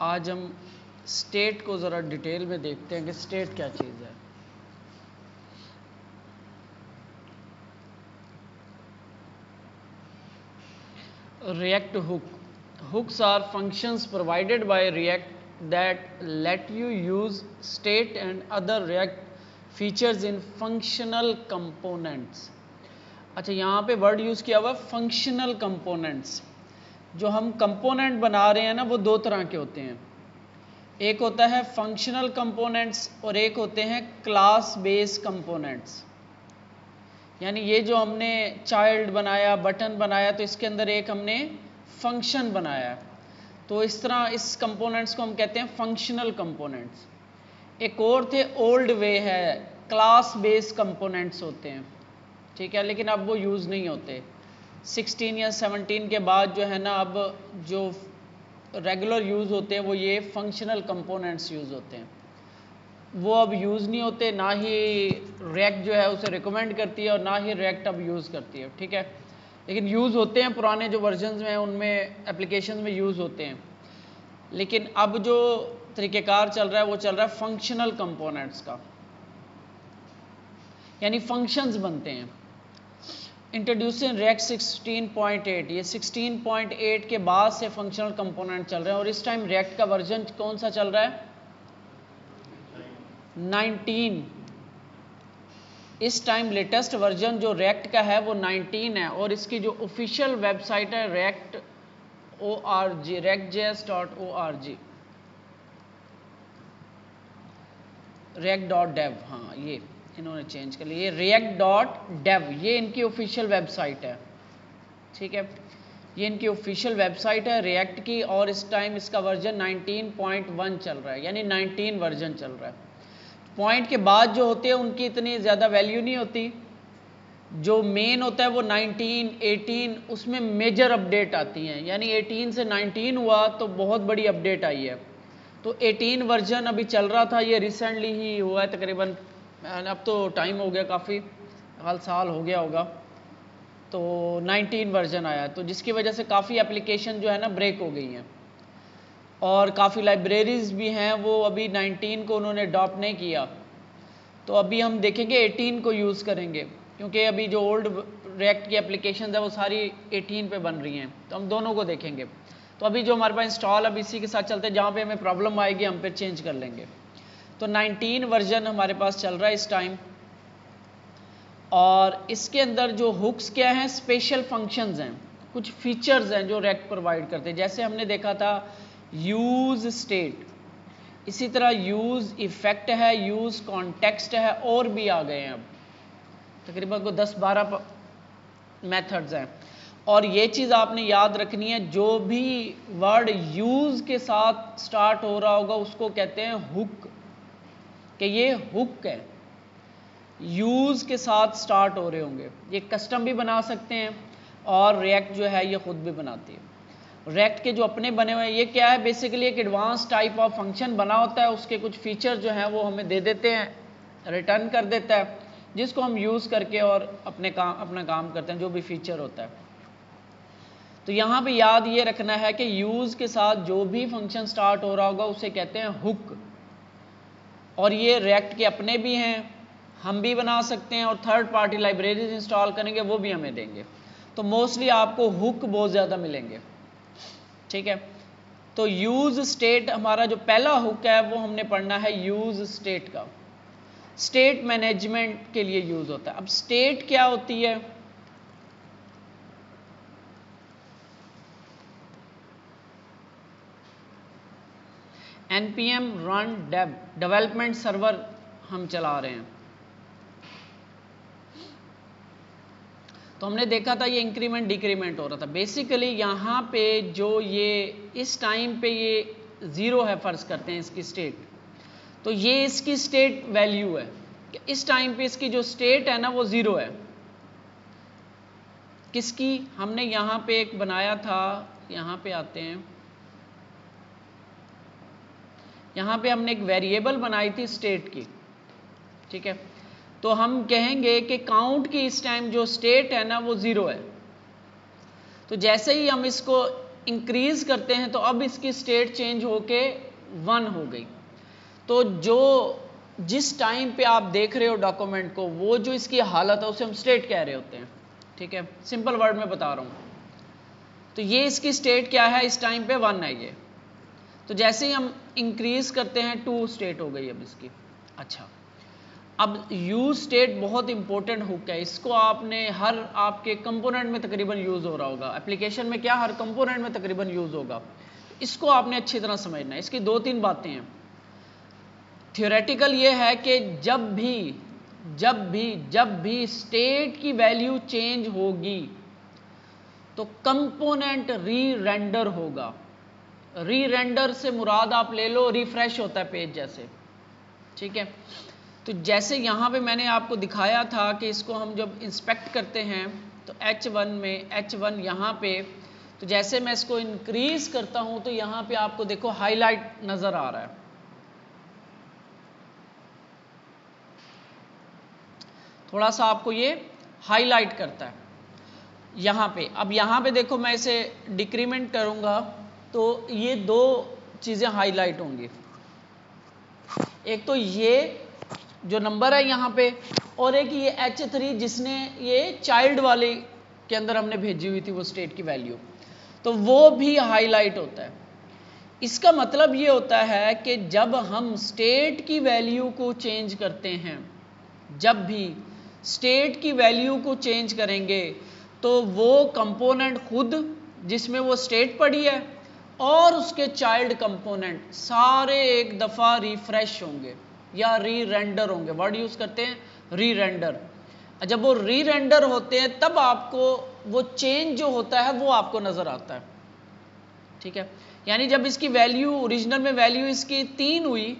आज हम स्टेट को ज़रा डिटेल में देखते हैं कि स्टेट क्या चीज़ है। React hook. Hooks are functions provided by React that let you use state and other React features in functional components. अच्छा, यहाँ पे वर्ड यूज़ किया हुआ फंक्शनल कंपोनेंट्स। जो हम कंपोनेंट बना रहे हैं ना, वो दो तरह के होते हैं। एक होता है फंक्शनल कंपोनेंट्स और एक होते हैं क्लास बेस कंपोनेंट्स। यानी ये जो हमने चाइल्ड बनाया, बटन बनाया, तो इसके अंदर एक हमने फंक्शन बनाया। तो इस तरह इस कंपोनेंट्स को हम कहते हैं फंक्शनल कंपोनेंट्स। एक और थे ओल्ड वे है, क्लास बेस कंपोनेंट्स होते हैं, ठीक है, लेकिन अब वो यूज़ नहीं होते। 16 या 17 के बाद जो है ना, अब जो रेगुलर यूज़ होते हैं वो ये फंक्शनल कंपोनेंट्स यूज़ होते हैं। वो अब यूज़ नहीं होते, ना ही रिएक्ट जो है उसे रिकमेंड करती है और ना ही रिएक्ट अब यूज़ करती है, ठीक है। लेकिन यूज़ होते हैं, पुराने जो वर्जन्स में हैं उनमें एप्लीकेशन में यूज़ होते हैं। लेकिन अब जो तरीक़ेकार चल रहा है वो चल रहा है फंक्शनल कंपोनेंट्स का, यानी फंक्शंस बनते हैं। इंट्रोड्यूसिंग रिएक्ट 16.8, ये 16.8 के बाद से फंक्शनल कंपोनेंट चल रहे हैं। और इस टाइम रिएक्ट का वर्जन कौन सा चल रहा है? 19। इस टाइम लेटेस्ट वर्जन जो रिएक्ट का है वो 19 है। और इसकी जो ऑफिशियल वेबसाइट है react.org, react.js.org, react.dev, हाँ ये इन्होंने चेंज कर लिया, ये react.dev, ये इनकी ऑफिशियल वेबसाइट है, ठीक है। ये इनकी ऑफिशियल वेबसाइट है रिएक्ट की। और इस टाइम इसका वर्जन 19.1 चल रहा है, यानी 19 वर्जन चल रहा है। पॉइंट के बाद जो होते हैं उनकी इतनी ज़्यादा वैल्यू नहीं होती। जो मेन होता है वो 19, 18, उसमें मेजर अपडेट आती हैं। यानी 18 से 19 हुआ तो बहुत बड़ी अपडेट आई है। तो 18 वर्जन अभी चल रहा था, ये रिसेंटली ही हुआ है तकरीबन, अब तो टाइम हो गया, काफ़ी साल हो गया होगा। तो 19 वर्जन आया, तो जिसकी वजह से काफ़ी एप्लीकेशन जो है ना ब्रेक हो गई हैं। और काफ़ी लाइब्रेरीज़ भी हैं वो अभी 19 को उन्होंने अडॉप्ट नहीं किया। तो अभी हम देखेंगे 18 को यूज़ करेंगे, क्योंकि अभी जो ओल्ड रिएक्ट की एप्लीकेशन है वो सारी 18 पे बन रही हैं। तो हम दोनों को देखेंगे। तो अभी जो हमारे पास इंस्टॉल अब इसी के साथ चलते हैं, जहाँ पे हमें प्रॉब्लम आएगी हम फिर चेंज कर लेंगे। तो 19 वर्जन हमारे पास चल रहा है इस टाइम। और इसके अंदर जो हुक्स क्या हैं, स्पेशल फंक्शंस हैं, कुछ फीचर्स हैं जो रिएक्ट प्रोवाइड करते हैं। जैसे हमने देखा था यूज़ स्टेट, इसी तरह यूज़ इफ़ेक्ट है, यूज़ कॉन्टेक्स्ट है, और भी आ गए हैं अब तकरीबन को 10-12 मेथड्स हैं। और ये चीज़ आपने याद रखनी है, जो भी वर्ड यूज़ के साथ स्टार्ट हो रहा होगा उसको कहते हैं हुक, कि ये हुक है, यूज़ के साथ स्टार्ट हो रहे होंगे। ये कस्टम भी बना सकते हैं और रिएक्ट जो है ये खुद भी बनाती है। रिएक्ट के जो अपने बने हुए हैं, ये क्या है, बेसिकली एक एडवांस टाइप ऑफ फंक्शन बना होता है, उसके कुछ फीचर जो हैं वो हमें दे देते हैं, रिटर्न कर देता है, जिसको हम यूज़ करके और अपना काम करते हैं, जो भी फीचर होता है। तो यहाँ पे याद ये रखना है कि यूज़ के साथ जो भी फंक्शन स्टार्ट हो रहा होगा उसे कहते हैं हुक। और ये रिएक्ट के अपने भी हैं, हम भी बना सकते हैं, और थर्ड पार्टी लाइब्रेरीज इंस्टॉल करेंगे वो भी हमें देंगे। तो मोस्टली आपको हुक बहुत ज़्यादा मिलेंगे, ठीक है। तो यूज़ स्टेट हमारा जो पहला हुक है वो हमने पढ़ना है यूज़ स्टेट का। स्टेट मैनेजमेंट के लिए यूज़ होता है। अब स्टेट क्या होती है? npm run dev, development server हम चला रहे हैं। तो हमने देखा था ये इंक्रीमेंट डिक्रीमेंट हो रहा था। बेसिकली यहाँ पे जो ये इस टाइम पे ये 0 है, फ़र्ज़ करते हैं इसकी स्टेट, तो ये इसकी स्टेट वैल्यू है कि इस टाइम पे इसकी जो स्टेट है ना वो 0 है। किसकी? हमने यहाँ पे एक बनाया था, यहाँ पे आते हैं, यहाँ पे हमने एक वेरिएबल बनाई थी स्टेट की, ठीक है। तो हम कहेंगे कि काउंट की इस टाइम जो स्टेट है ना वो 0 है। तो जैसे ही हम इसको इंक्रीज करते हैं तो अब इसकी स्टेट चेंज होके 1 हो गई। तो जो जिस टाइम पे आप देख रहे हो डॉक्यूमेंट को, वो जो इसकी हालत है उसे हम स्टेट कह रहे होते हैं। ठीक है, सिंपल वर्ड में बता रहा हूं। तो ये इसकी स्टेट क्या है, इस टाइम पे 1 है ये। तो जैसे ही हम इंक्रीज करते हैं 2 स्टेट हो गई अब इसकी। अच्छा, अब यूज स्टेट बहुत इंपॉर्टेंट हुक है, इसको आपने हर आपके कंपोनेंट में तकरीबन यूज हो रहा होगा, एप्लीकेशन में क्या हर कंपोनेंट में तकरीबन यूज होगा। इसको आपने अच्छी तरह समझना है। इसकी 2-3 बातें हैं। थ्योरेटिकल ये है कि जब भी स्टेट की वैल्यू चेंज होगी तो कंपोनेंट री रेंडर होगा। री रेंडर से मुराद आप ले लो रिफ्रेश होता है पेज जैसे। ठीक है, तो जैसे यहाँ पे मैंने आपको दिखाया था कि इसको हम जब इंस्पेक्ट करते हैं तो H1 में H1 यहाँ पे, तो जैसे मैं इसको इंक्रीज करता हूँ तो यहाँ पे आपको देखो हाईलाइट नजर आ रहा है। थोड़ा सा आपको ये हाईलाइट करता है यहाँ पे। अब यहाँ पे देखो मैं इसे डिक्रीमेंट करूँगा तो ये 2 चीज़ें हाईलाइट होंगी। एक तो ये जो नंबर है यहाँ पे, और एक ये H3 जिसने ये चाइल्ड वाले के अंदर हमने भेजी हुई थी वो स्टेट की वैल्यू, तो वो भी हाईलाइट होता है। इसका मतलब ये होता है कि जब हम स्टेट की वैल्यू को चेंज करते हैं, जब भी स्टेट की वैल्यू को चेंज करेंगे तो वो कंपोनेंट खुद जिसमें वो स्टेट पड़ी है और उसके चाइल्ड कंपोनेंट सारे एक दफ़ा रिफ्रेश होंगे या री रेंडर होंगे। वर्ड यूज़ करते हैं री रेंडर। जब वो री रेंडर होते हैं तब आपको वो चेंज जो होता है वो आपको नज़र आता है। ठीक है, यानी जब इसकी वैल्यू ओरिजिनल में वैल्यू इसकी 3 हुई,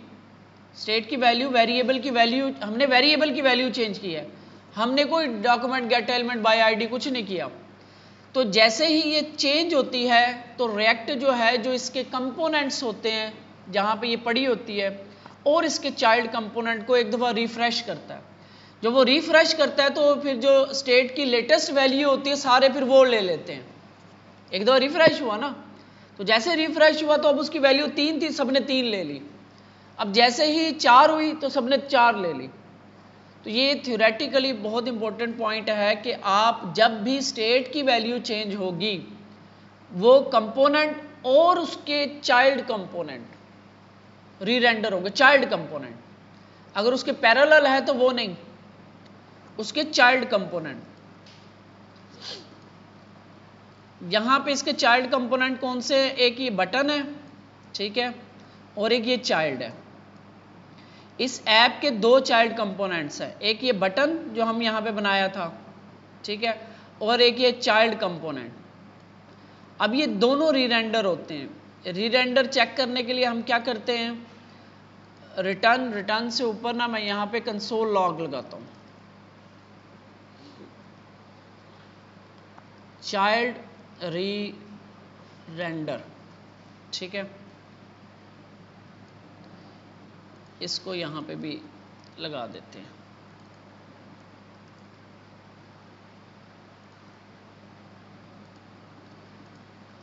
स्टेट की वैल्यू, वेरिएबल की वैल्यू, हमने वेरिएबल की वैल्यू चेंज की है, हमने कोई document gate element by ID कुछ नहीं किया। तो जैसे ही ये चेंज होती है तो रिएक्ट जो है, जो इसके कंपोनेंट्स होते हैं जहाँ पे ये पड़ी होती है और इसके चाइल्ड कंपोनेंट को एक दफ़ा रिफ्रेश करता है। जब वो रिफ्रेश करता है तो फिर जो स्टेट की लेटेस्ट वैल्यू होती है सारे फिर वो ले लेते हैं। एक दफ़ा रिफ्रेश हुआ ना, तो जैसे रिफ्रेश हुआ तो अब उसकी वैल्यू 3 थी, सबने 3 ले ली। अब जैसे ही 4 हुई तो सबने 4 ले ली। तो ये थ्योरेटिकली बहुत इंपॉर्टेंट पॉइंट है कि आप जब भी स्टेट की वैल्यू चेंज होगी वो कंपोनेंट और उसके चाइल्ड कंपोनेंट री रेंडर होंगे। चाइल्ड कंपोनेंट अगर उसके पैरेलल है तो वो नहीं, उसके चाइल्ड कंपोनेंट। यहां पे इसके चाइल्ड कंपोनेंट कौन से, एक ये बटन है, ठीक है, और एक ये चाइल्ड है। इस ऐप के 2 चाइल्ड कंपोनेंट्स हैं, एक ये बटन जो हम यहाँ पे बनाया था, ठीक है, और एक ये चाइल्ड कंपोनेंट। अब ये दोनों री रेंडर होते हैं। री रेंडर चेक करने के लिए हम क्या करते हैं, रिटर्न से ऊपर ना मैं यहाँ पे कंसोल लॉग लगाता हूँ, चाइल्ड री रेंडर, ठीक है, इसको यहाँ पे भी लगा देते हैं।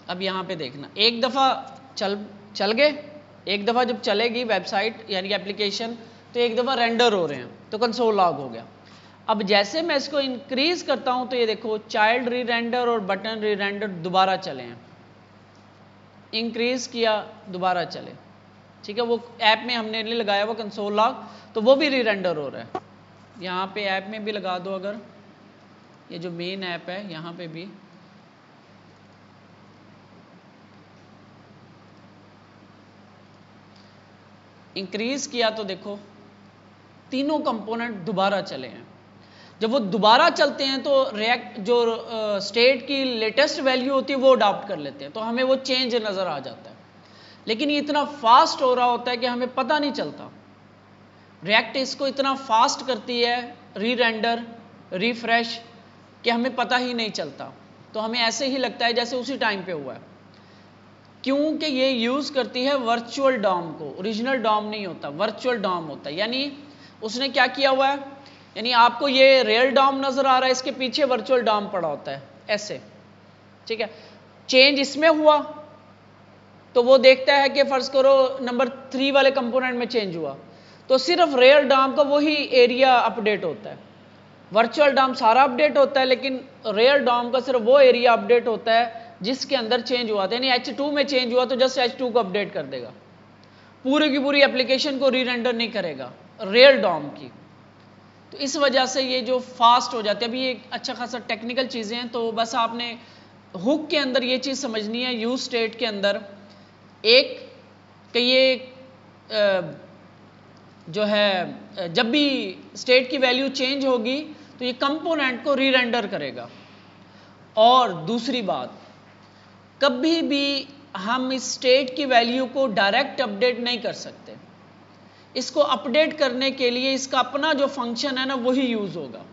अब यहाँ पे देखना, एक दफ़ा चल गए, एक दफ़ा जब चलेगी वेबसाइट यानी एप्लीकेशन तो एक दफ़ा रेंडर हो रहे हैं, तो कंसोल लॉग हो गया। अब जैसे मैं इसको इंक्रीज करता हूँ तो ये देखो चाइल्ड री रेंडर और बटन री रेंडर दोबारा चले हैं, इंक्रीज किया दोबारा चले, ठीक है। वो ऐप में हमने नहीं लगाया वो कंसोल लॉग, तो वो भी री रेंडर हो रहा है। यहाँ पे ऐप में भी लगा दो, अगर ये जो मेन ऐप है यहाँ पे भी, इंक्रीज किया तो देखो तीनों कंपोनेंट दोबारा चले हैं। जब वो दोबारा चलते हैं तो रिएक्ट जो स्टेट की लेटेस्ट वैल्यू होती है वो अडॉप्ट कर लेते हैं, तो हमें वो चेंज नज़र आ जाता है। लेकिन ये इतना फास्ट हो रहा होता है कि हमें पता नहीं चलता। रिएक्ट इसको इतना फास्ट करती है, री रेंडर रिफ्रेश, कि हमें पता ही नहीं चलता। तो हमें ऐसे ही लगता है जैसे उसी टाइम पे हुआ है, क्योंकि ये यूज़ करती है वर्चुअल डॉम को। ओरिजिनल डॉम नहीं होता, वर्चुअल डॉम होता है। यानी उसने क्या किया हुआ है, यानी आपको ये रियल डॉम नज़र आ रहा है, इसके पीछे वर्चुअल डॉम पड़ा होता है ऐसे, ठीक है। चेंज इसमें हुआ तो वो देखता है कि फर्ज करो नंबर 3 वाले कंपोनेंट में चेंज हुआ, तो सिर्फ रियल डॉम का वही एरिया अपडेट होता है। वर्चुअल डॉम सारा अपडेट होता है, लेकिन रियल डॉम का सिर्फ वो एरिया अपडेट होता है जिसके अंदर चेंज हुआ था। यानी H2 में चेंज हुआ तो जस्ट H2 को अपडेट कर देगा, पूरी की पूरी एप्लीकेशन को रीरेंडर नहीं करेगा रियल डॉम की। तो इस वजह से ये जो फास्ट हो जाते हैं। अभी ये अच्छा खासा टेक्निकल चीज़ें हैं, तो बस आपने हुक के अंदर ये चीज़ समझनी है, यूज स्टेट के अंदर एक कि ये जो है जब भी स्टेट की वैल्यू चेंज होगी तो ये कंपोनेंट को रीरेंडर करेगा। और दूसरी बात, कभी भी हम इस स्टेट की वैल्यू को डायरेक्ट अपडेट नहीं कर सकते। इसको अपडेट करने के लिए इसका अपना जो फंक्शन है ना वही यूज होगा।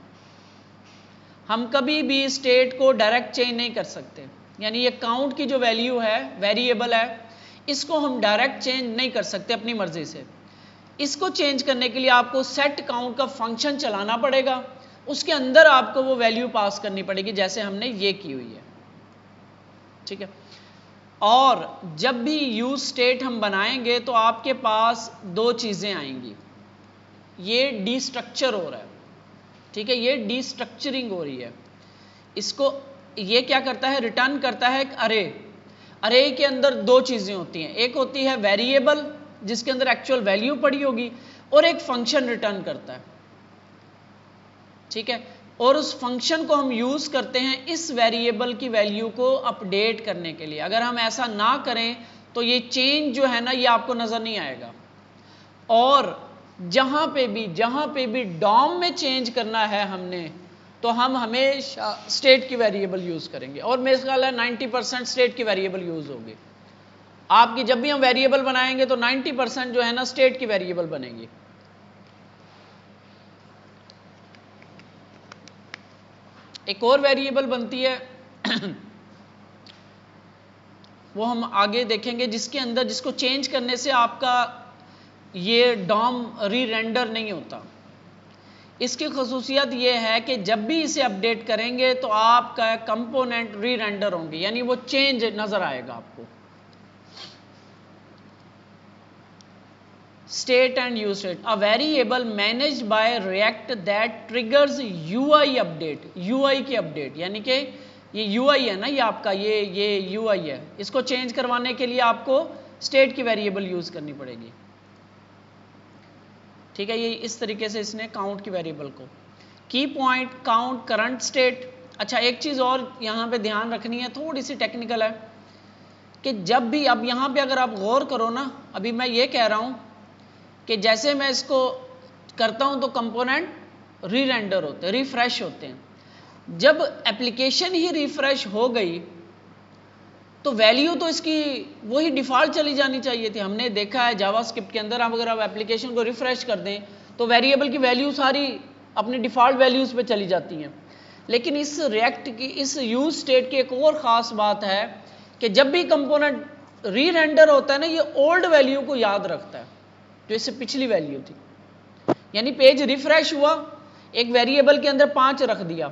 हम कभी भी स्टेट को डायरेक्ट चेंज नहीं कर सकते। यानी ये काउंट की जो वैल्यू है, वेरिएबल है, इसको हम डायरेक्ट चेंज नहीं कर सकते अपनी मर्जी से। इसको चेंज करने के लिए आपको सेट काउंट का फंक्शन चलाना पड़ेगा, उसके अंदर आपको वो वैल्यू पास करनी पड़ेगी, जैसे हमने ये की हुई है। ठीक है। और जब भी यूज स्टेट हम बनाएंगे तो आपके पास दो चीजें आएंगी। ये डीस्ट्रक्चर हो रहा है, ठीक है, ये डीस्ट्रक्चरिंग हो रही है। इसको ये क्या करता है, रिटर्न करता है एक अरे। अरे के अंदर दो चीजें होती हैं, एक होती है वेरिएबल जिसके अंदर एक्चुअल वैल्यू पड़ी होगी, और एक फंक्शन रिटर्न करता है। ठीक है। और उस फंक्शन को हम यूज करते हैं इस वेरिएबल की वैल्यू को अपडेट करने के लिए। अगर हम ऐसा ना करें तो ये चेंज जो है ना ये आपको नजर नहीं आएगा। और जहां पे भी डॉम में चेंज करना है हमने, तो हम हमेशा स्टेट की वेरिएबल यूज करेंगे। और मेरे ख्याल है 90% स्टेट की वेरिएबल यूज होगी आपकी। जब भी हम वेरिएबल बनाएंगे तो 90% जो है ना स्टेट की वेरिएबल बनेगी। एक और वेरिएबल बनती है वो हम आगे देखेंगे, जिसके अंदर जिसको चेंज करने से आपका ये डॉम री रेंडर नहीं होता। इसकी खसूसियत ये है कि जब भी इसे अपडेट करेंगे तो आपका कंपोनेंट री रेंडर होंगे, यानी वो चेंज नजर आएगा आपको। State and use state, a variable managed by React that triggers UI update। UI की अपडेट, यानी कि ये UI है ना, ये आपका ये UI है, इसको चेंज करवाने के लिए आपको स्टेट की वेरिएबल यूज करनी पड़ेगी। ठीक है, ये इस तरीके से इसने काउंट की वेरिएबल को की पॉइंट काउंट करंट स्टेट। अच्छा, एक चीज और यहां पे ध्यान रखनी है, थोड़ी सी टेक्निकल है, कि जब भी अब यहां पे अगर आप गौर करो ना, अभी मैं ये कह रहा हूं कि जैसे मैं इसको करता हूं तो कंपोनेंट री रेंडर होते हैं, रिफ्रेश होते हैं। जब एप्लीकेशन ही रिफ्रेश हो गई तो वैल्यू तो इसकी वही डिफॉल्ट चली जानी चाहिए थी। हमने देखा है जावास्क्रिप्ट के अंदर अगर आप एप्लीकेशन को रिफ्रेश कर दें तो वेरिएबल की वैल्यू सारी अपनी डिफॉल्ट वैल्यूज पे चली जाती हैं। लेकिन इस रिएक्ट की इस यूज स्टेट की एक और ख़ास बात है कि जब भी कंपोनेंट री रेंडर होता है ना, ये ओल्ड वैल्यू को याद रखता है जो इससे पिछली वैल्यू थी। यानी पेज रिफ्रेश हुआ, एक वेरिएबल के अंदर 5 रख दिया,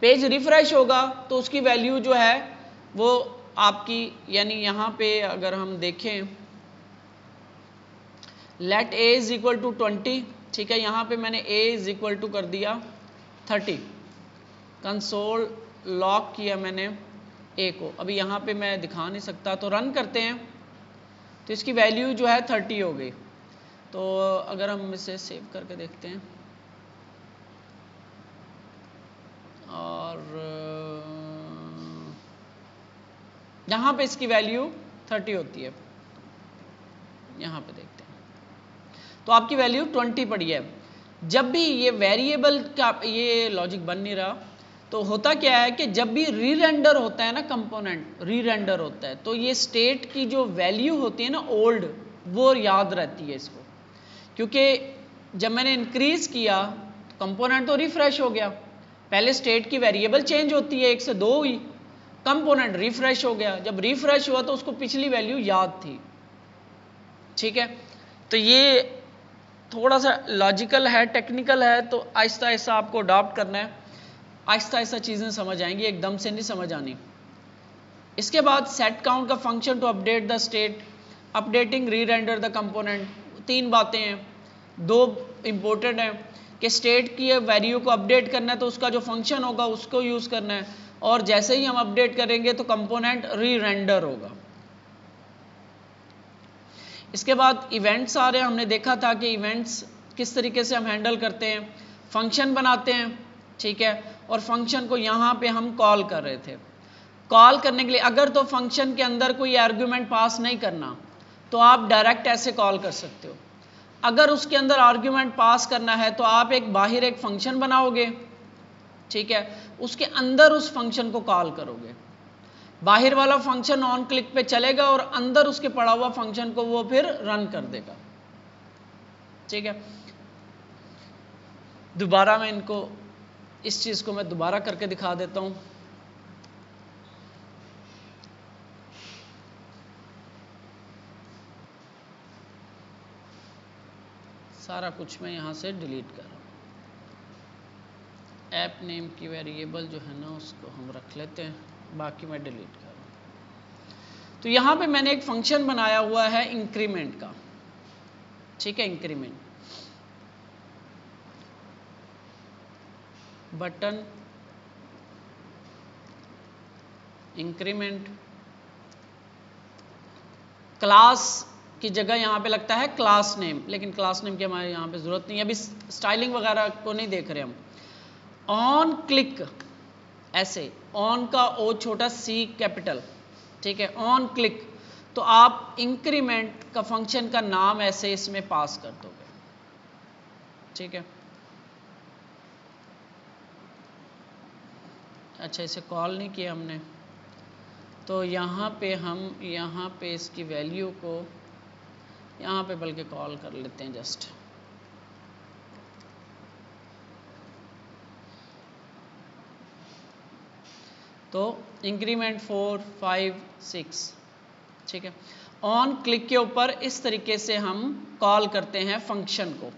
पेज रिफ्रेश होगा तो उसकी वैल्यू जो है वो आपकी, यानी यहां पे अगर हम देखें let a is equal to 20, ठीक है, यहां पे मैंने a इज इक्वल टू कर दिया 30, कंसोल लॉक किया मैंने a को। अभी यहां पे मैं दिखा नहीं सकता, तो रन करते हैं तो इसकी वैल्यू जो है 30 हो गई। तो अगर हम इसे सेव करके देखते हैं और यहाँ पे इसकी वैल्यू 30 होती है, यहाँ पे देखते हैं तो आपकी वैल्यू 20 पड़ी है। जब भी ये वेरिएबल का ये लॉजिक बन नहीं रहा, तो होता क्या है कि जब भी री रेंडर होता है ना, कंपोनेंट री रेंडर होता है, तो ये स्टेट की जो वैल्यू होती है ना ओल्ड, वो याद रहती है इसको। क्योंकि जब मैंने इंक्रीज किया तो कंपोनेंट तो रिफ्रेश हो गया, पहले स्टेट की वेरिएबल चेंज होती है 1 से 2 हुई, कंपोनेंट रिफ्रेश हो गया, जब रिफ्रेश हुआ तो उसको पिछली वैल्यू याद थी। ठीक है, तो ये थोड़ा सा लॉजिकल है, टेक्निकल है, तो आहिस्ता आहिस्ता आपको अडॉप्ट करना है, आहिस्ता आहिस्ता चीज़ें समझ आएंगी, एकदम से नहीं समझ आनी। इसके बाद सेट काउंट का function to update the state, updating re render the component. तीन बातें हैं, दो इंपॉर्टेंट हैं कि स्टेट की वैल्यू को अपडेट करना है तो उसका जो फंक्शन होगा उसको यूज़ करना है, और जैसे ही हम अपडेट करेंगे तो कंपोनेंट री रेंडर होगा। इसके बाद इवेंट्स आ रहे हैं। हमने देखा था कि इवेंट्स किस तरीके से हम हैंडल करते हैं, फंक्शन बनाते हैं, ठीक है, और फंक्शन को यहाँ पे हम कॉल कर रहे थे। कॉल करने के लिए अगर तो फंक्शन के अंदर कोई आर्ग्यूमेंट पास नहीं करना तो आप डायरेक्ट ऐसे कॉल कर सकते हो। अगर उसके अंदर आर्ग्यूमेंट पास करना है तो आप बाहर एक फंक्शन बनाओगे, ठीक है, उसके अंदर उस फंक्शन को कॉल करोगे। बाहर वाला फंक्शन ऑन क्लिक पे चलेगा और अंदर उसके पड़ा हुआ फंक्शन को वो फिर रन कर देगा, ठीक है। दोबारा मैं इनको इस चीज को मैं दोबारा करके दिखा देता हूं। सारा कुछ मैं यहां से डिलीट कर रहा हूं। ऐप नेम की वेरिएबल जो है ना उसको हम रख लेते हैं, बाकी मैं डिलीट कर रहा हूं। तो यहां पे मैंने एक फंक्शन बनाया हुआ है इंक्रीमेंट का, ठीक है, इंक्रीमेंट बटन इंक्रीमेंट। क्लास की जगह यहां पे लगता है क्लास नेम, लेकिन क्लास नेम की हमारे यहां पे जरूरत नहीं है, अभी स्टाइलिंग वगैरह को नहीं देख रहे हम। ऑन क्लिक, ऐसे ऑन का ओ छोटा सी कैपिटल, ठीक है, ऑन क्लिक, तो आप इंक्रीमेंट का फंक्शन का नाम ऐसे इसमें पास कर दोगे, ठीक है। अच्छा, इसे कॉल नहीं किया हमने, तो यहाँ पे हम यहाँ पे इसकी वैल्यू को यहाँ पे बल्कि कॉल कर लेते हैं जस्ट। तो इंक्रीमेंट 4 5 6, ठीक है। ऑन क्लिक के ऊपर इस तरीके से हम कॉल करते हैं फंक्शन को,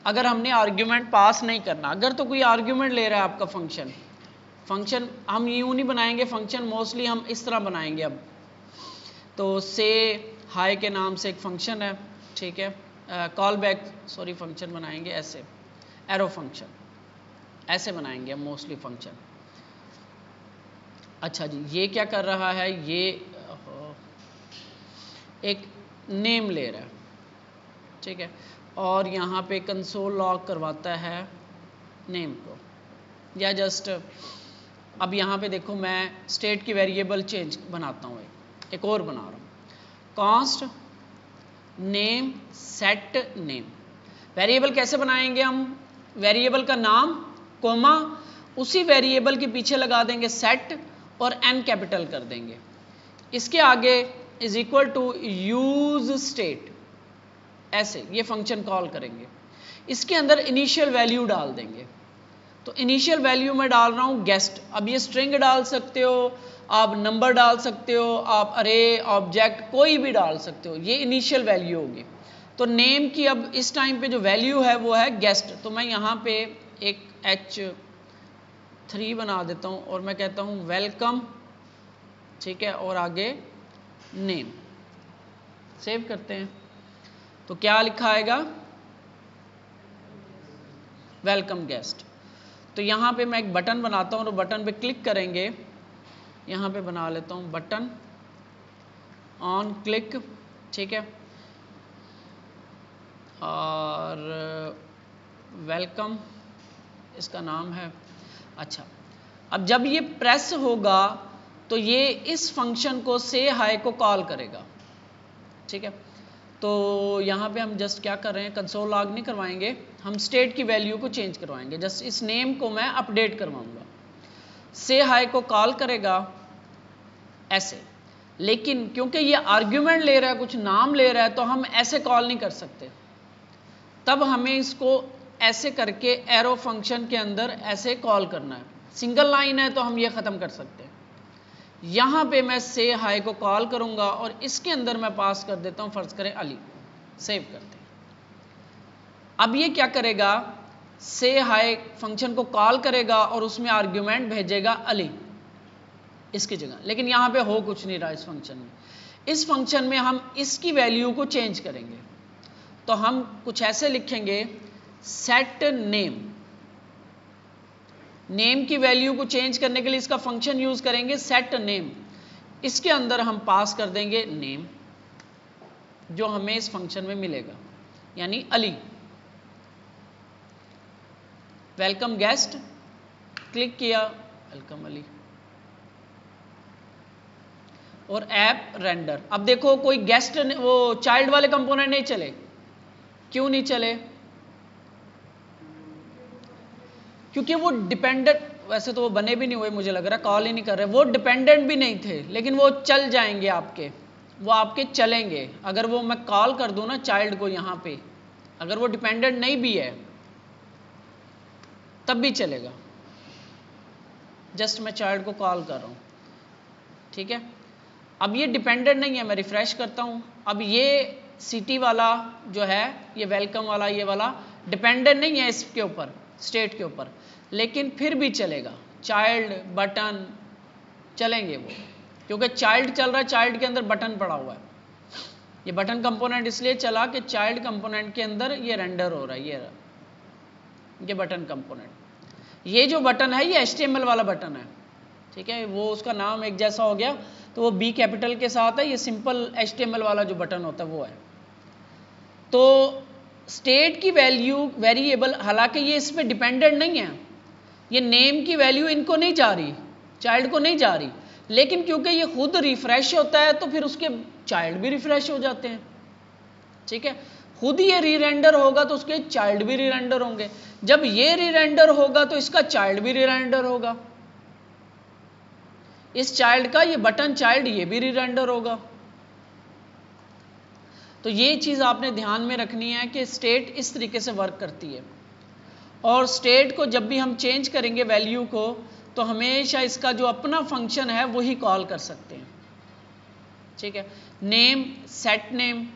अगर हमने आर्ग्यूमेंट पास नहीं करना। अगर तो कोई आर्ग्यूमेंट ले रहा है आपका फंक्शन हम यूं नहीं बनाएंगे, फंक्शन मोस्टली हम इस तरह बनाएंगे। अब तो से हाई के नाम से एक फंक्शन है, ठीक है, कॉल बैक सॉरी फंक्शन बनाएंगे ऐसे, एरो फंक्शन ऐसे बनाएंगे हम मोस्टली फंक्शन। अच्छा जी, ये क्या कर रहा है, ये एक नेम ले रहा है, ठीक है, और यहाँ पे कंसोल लॉग करवाता है नेम को, या जस्ट अब यहाँ पे देखो मैं स्टेट की वेरिएबल चेंज बनाता हूँ, एक और बना रहा हूँ, const name set name. Variable कैसे बनाएंगे हम, वेरिएबल का नाम कोमा, उसी वेरिएबल के पीछे लगा देंगे सेट और एन कैपिटल कर देंगे, इसके आगे is equal to use state, ऐसे ये फंक्शन कॉल करेंगे। इसके अंदर इनिशियल वैल्यू डाल देंगे, तो इनिशियल वैल्यू में डाल रहा हूँ गेस्ट। अब ये स्ट्रिंग डाल सकते हो, आप नंबर डाल सकते हो, आप अरे ऑब्जेक्ट कोई भी डाल सकते हो, ये इनिशियल वैल्यू होगी। तो नेम की अब इस टाइम पे जो वैल्यू है वो है गेस्ट, तो मैं यहाँ पे एक H3 बना देता हूँ और मैं कहता हूँ वेलकम, ठीक है, और आगे नेम। सेव करते हैं तो क्या लिखा आएगा, वेलकम गेस्ट। तो यहाँ पे मैं एक बटन बनाता हूँ और बटन पे क्लिक करेंगे, यहाँ पे बना लेता हूँ बटन ऑन क्लिक, ठीक है, और वेलकम इसका नाम है। अच्छा, अब जब ये प्रेस होगा तो ये इस फंक्शन को से हाई को कॉल करेगा, ठीक है। तो यहाँ पे हम जस्ट क्या कर रहे हैं, कंसोल लॉग नहीं करवाएंगे, हम स्टेट की वैल्यू को चेंज करवाएंगे। जस्ट इस नेम को मैं अपडेट करवाऊंगा, से हाई को कॉल करेगा ऐसे, लेकिन क्योंकि ये आर्ग्यूमेंट ले रहा है, कुछ नाम ले रहा है, तो हम ऐसे कॉल नहीं कर सकते। तब हमें इसको ऐसे करके एरो फंक्शन के अंदर ऐसे कॉल करना है। सिंगल लाइन है तो हम ये ख़त्म कर सकते हैं। यहाँ पे मैं से हाई को कॉल करूँगा और इसके अंदर मैं पास कर देता हूँ, फ़र्ज़ करें अली। सेव करते हैं। अब ये क्या करेगा, से हाई फंक्शन को कॉल करेगा और उसमें आर्ग्यूमेंट भेजेगा अली। इसकी जगह, लेकिन यहाँ पे हो कुछ नहीं रहा इस फंक्शन में। इस फंक्शन में हम इसकी वैल्यू को चेंज करेंगे, तो हम कुछ ऐसे लिखेंगे, सेट नेम। नेम की वैल्यू को चेंज करने के लिए इसका फंक्शन यूज करेंगे सेट नेम। इसके अंदर हम पास कर देंगे नेम, जो हमें इस फंक्शन में मिलेगा, यानी अली। वेलकम गेस्ट, क्लिक किया, वेलकम अली, और ऐप रेंडर। अब देखो कोई गेस्ट, वो चाइल्ड वाले कंपोनेंट नहीं चले। क्यों नहीं चले? क्योंकि वो डिपेंडेंट, वैसे तो वो बने भी नहीं हुए, मुझे लग रहा है कॉल ही नहीं कर रहे, वो डिपेंडेंट भी नहीं थे, लेकिन वो चल जाएंगे आपके, वो आपके चलेंगे। अगर वो मैं कॉल कर दूं ना चाइल्ड को यहाँ पे, अगर वो डिपेंडेंट नहीं भी है तब भी चलेगा। जस्ट मैं चाइल्ड को कॉल कर रहा हूँ, ठीक है। अब ये डिपेंडेंट नहीं है, मैं रिफ्रेश करता हूँ। अब ये सिटी वाला जो है, ये वेलकम वाला, ये वाला डिपेंडेंट नहीं है इसके ऊपर, स्टेट के ऊपर, लेकिन फिर भी चलेगा। चाइल्ड, बटन चलेंगे वो, क्योंकि चाइल्ड चल रहा है, चाइल्ड के अंदर बटन पड़ा हुआ है। ये बटन कंपोनेंट इसलिए चला कि चाइल्ड कंपोनेंट के अंदर ये रेंडर हो रहा है, ये बटन कंपोनेंट। ये जो बटन है ये HTML वाला बटन है, ठीक है, वो उसका नाम एक जैसा हो गया, तो वो B कैपिटल के साथ है। ये सिंपल HTML वाला जो बटन होता है वो है। तो स्टेट की वैल्यू वेरिएबल, हालांकि ये इस पे डिपेंडेंट नहीं है, ये नेम की वैल्यू इनको नहीं जा रही, चाइल्ड को नहीं जा रही, लेकिन क्योंकि ये खुद रिफ्रेश होता है तो फिर उसके चाइल्ड भी रिफ्रेश हो जाते हैं, ठीक है। खुद ये री रेंडर होगा तो उसके चाइल्ड भी री रेंडर होंगे, जब ये री रेंडर होगा तो इसका चाइल्ड भी री रेंडर होगा, इस चाइल्ड का, ये बटन चाइल्ड, ये भी री रेंडर होगा। तो ये चीज आपने ध्यान में रखनी है कि स्टेट इस तरीके से वर्क करती है, और स्टेट को जब भी हम चेंज करेंगे वैल्यू को, तो हमेशा इसका जो अपना फंक्शन है वही कॉल कर सकते हैं, ठीक है। नेम, सेट नेम,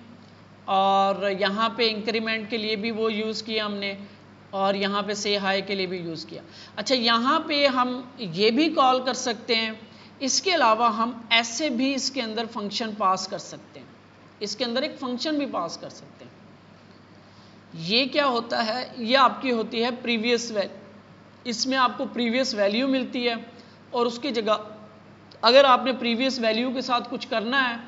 और यहाँ पे इंक्रीमेंट के लिए भी वो यूज़ किया हमने, और यहाँ पे से हाई के लिए भी यूज़ किया। अच्छा, यहाँ पे हम ये भी कॉल कर सकते हैं, इसके अलावा हम ऐसे भी इसके अंदर फंक्शन पास कर सकते हैं, इसके अंदर एक फंक्शन भी पास कर सकते हैं। ये क्या होता है, ये आपकी होती है प्रीवियस वैल्यू। इसमें आपको प्रीवियस वैल्यू मिलती है, और उसकी जगह अगर आपने प्रीवियस वैल्यू के साथ कुछ करना है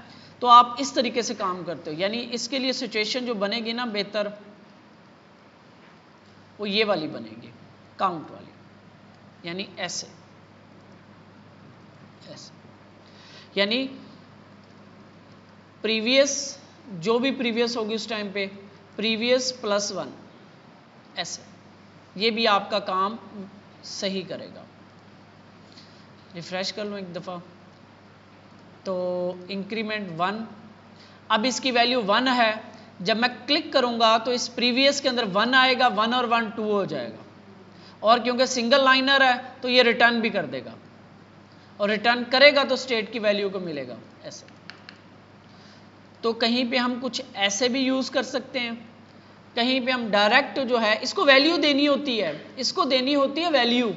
तो आप इस तरीके से काम करते हो। यानी इसके लिए सिचुएशन जो बनेगी ना बेहतर, वो ये वाली बनेगी, काउंट वाली, यानी ऐसे ऐसे, यानी प्रीवियस, जो भी प्रीवियस होगी उस टाइम पे, प्रीवियस +1, ऐसे। ये भी आपका काम सही करेगा। रिफ्रेश कर लो एक दफ़ा, तो इंक्रीमेंट 1, अब इसकी वैल्यू 1 है, जब मैं क्लिक करूंगा तो इस प्रीवियस के अंदर 1 आएगा, 1 और 1 2 हो जाएगा, और क्योंकि सिंगल लाइनर है तो ये रिटर्न भी कर देगा, और रिटर्न करेगा तो स्टेट की वैल्यू को मिलेगा ऐसे। तो कहीं पे हम कुछ ऐसे भी यूज कर सकते हैं, कहीं पे हम डायरेक्ट जो है इसको वैल्यू देनी होती है, इसको देनी होती है वैल्यू,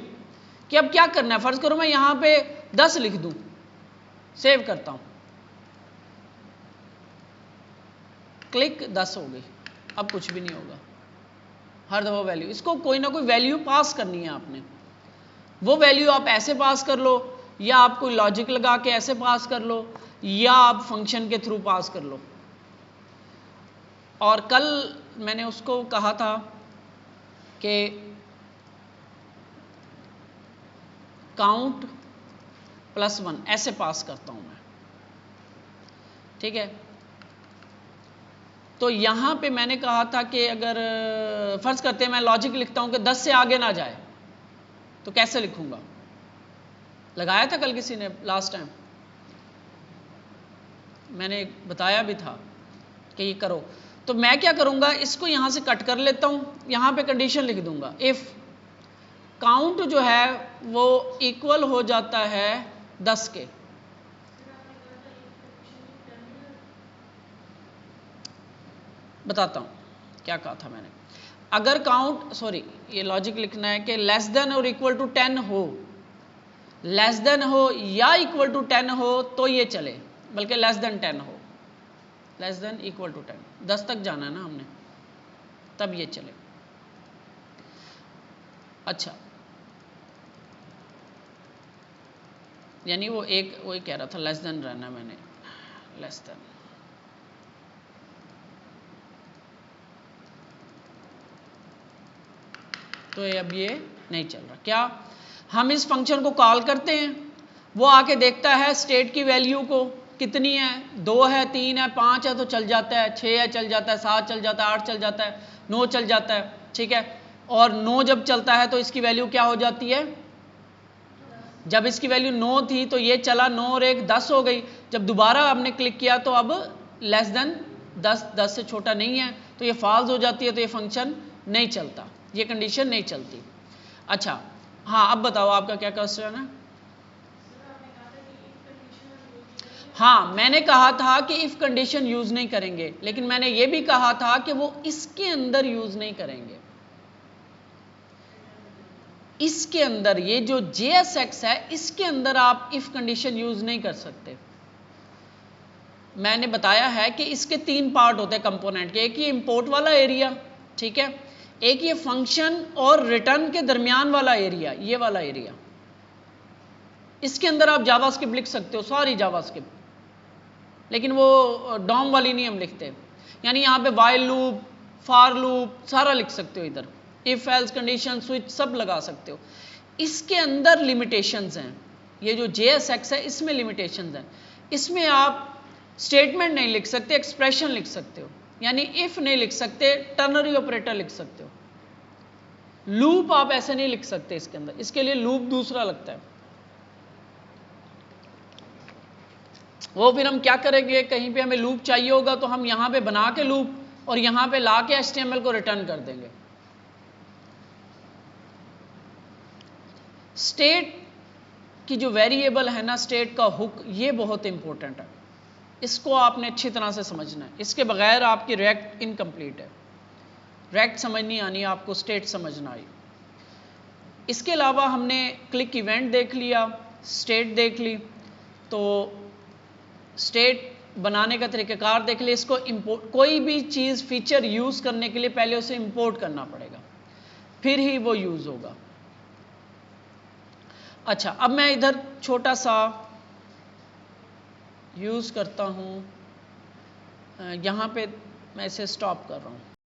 कि अब क्या करना है। फर्ज करो मैं यहां पे 10 लिख दूं, सेव करता हूं, क्लिक, 10 हो गई, अब कुछ भी नहीं होगा। हर दफा वैल्यू, इसको कोई ना कोई वैल्यू पास करनी है आपने। वो वैल्यू आप ऐसे पास कर लो, या आप कोई लॉजिक लगा के ऐसे पास कर लो, या आप फंक्शन के थ्रू पास कर लो। और कल मैंने उसको कहा था कि काउंट +1 ऐसे पास करता हूं मैं, ठीक है। तो यहां पे मैंने कहा था कि अगर फर्ज करते हैं मैं लॉजिक लिखता हूं कि 10 से आगे ना जाए, तो कैसे लिखूंगा, लगाया था कल किसी ने, लास्ट टाइम मैंने बताया भी था कि ये करो। तो मैं क्या करूंगा, इसको यहां से कट कर लेता हूं, यहां पे कंडीशन लिख दूंगा, इफ काउंट जो है वो इक्वल हो जाता है 10 के। बताता हूं क्या कहा था मैंने। अगर काउंट, सॉरी ये लॉजिक लिखना है कि लेस देन और इक्वल टू 10 हो, लेस देन हो या इक्वल टू 10 हो तो ये चले, बल्कि लेस देन 10 हो, लेस देन इक्वल टू 10, 10 तक जाना है ना हमने, तब ये चले। अच्छा, यानी वो एक वही कह रहा था लेस देन रहना, मैंने लेस देन। तो अब ये नहीं चल रहा। क्या हम इस फंक्शन को कॉल करते हैं, वो आके देखता है स्टेट की वैल्यू को कितनी है, 2 है, 3 है, 5 है तो चल जाता है, 6 है चल जाता है, 7 चल जाता है, 8 चल जाता है, 9 चल जाता है, ठीक है। और 9 जब चलता है तो इसकी वैल्यू क्या हो जाती है, जब इसकी वैल्यू 9 थी तो ये चला, 9 और 1 10 हो गई। जब दोबारा आपने क्लिक किया तो अब लेस देन 10, 10 से छोटा नहीं है, तो ये फॉल्स हो जाती है, तो ये फंक्शन नहीं चलता, ये कंडीशन नहीं चलती। अच्छा हाँ, अब बताओ आपका क्या क्वेश्चन है। हाँ, मैंने कहा था कि इफ कंडीशन यूज नहीं करेंगे, लेकिन मैंने ये भी कहा था कि वो इसके अंदर यूज नहीं करेंगे। इसके अंदर ये जो JSX है, इसके अंदर आप इफ कंडीशन यूज नहीं कर सकते। मैंने बताया है कि इसके 3 पार्ट होते हैं कंपोनेंट के, एक ये इंपोर्ट वाला एरिया, ठीक है, एक ये फंक्शन और रिटर्न के दरमियान वाला एरिया, ये वाला एरिया। इसके अंदर आप जावास्क्रिप्ट लिख सकते हो, सारी जावास्क्रिप्ट, लेकिन वो डॉम वाली नहीं हम लिखते। यानी यहाँ पे वाइल लूप, फॉर लूप सारा लिख सकते हो, इधर इफ एल्स कंडीशन स्विच सब लगा सकते हो। इसके अंदर लिमिटेशंस हैं, ये जो JSX है इसमें लिमिटेशंस हैं। इसमें आप स्टेटमेंट नहीं लिख सकते, एक्सप्रेशन लिख सकते हो, यानी इफ नहीं लिख सकते, टर्नरी ऑपरेटर लिख सकते हो। लूप आप ऐसे नहीं लिख सकते इसके अंदर, इसके लिए लूप दूसरा लगता है। वो फिर हम क्या करेंगे, कहीं पे हमें लूप चाहिए होगा तो हम यहां पे बना के लूप और यहां पे ला के HTML को रिटर्न कर देंगे। स्टेट की जो वेरिएबल है ना, स्टेट का हुक, ये बहुत इंपॉर्टेंट है, इसको आपने अच्छी तरह से समझना है। इसके बगैर आपकी रिएक्ट इनकम्प्लीट है। रिएक्ट समझ नहीं आनी, आपको स्टेट समझना आई। इसके अलावा हमने क्लिक इवेंट देख लिया, स्टेट देख ली, तो स्टेट बनाने का तरीक़ाकार देख लिया। इसको इंपोर्ट, कोई भी चीज़ फीचर यूज़ करने के लिए पहले उसे इंपोर्ट करना पड़ेगा, फिर ही वो यूज़ होगा। अच्छा, अब मैं इधर छोटा सा यूज़ करता हूँ, यहाँ पे मैं इसे स्टॉप कर रहा हूँ।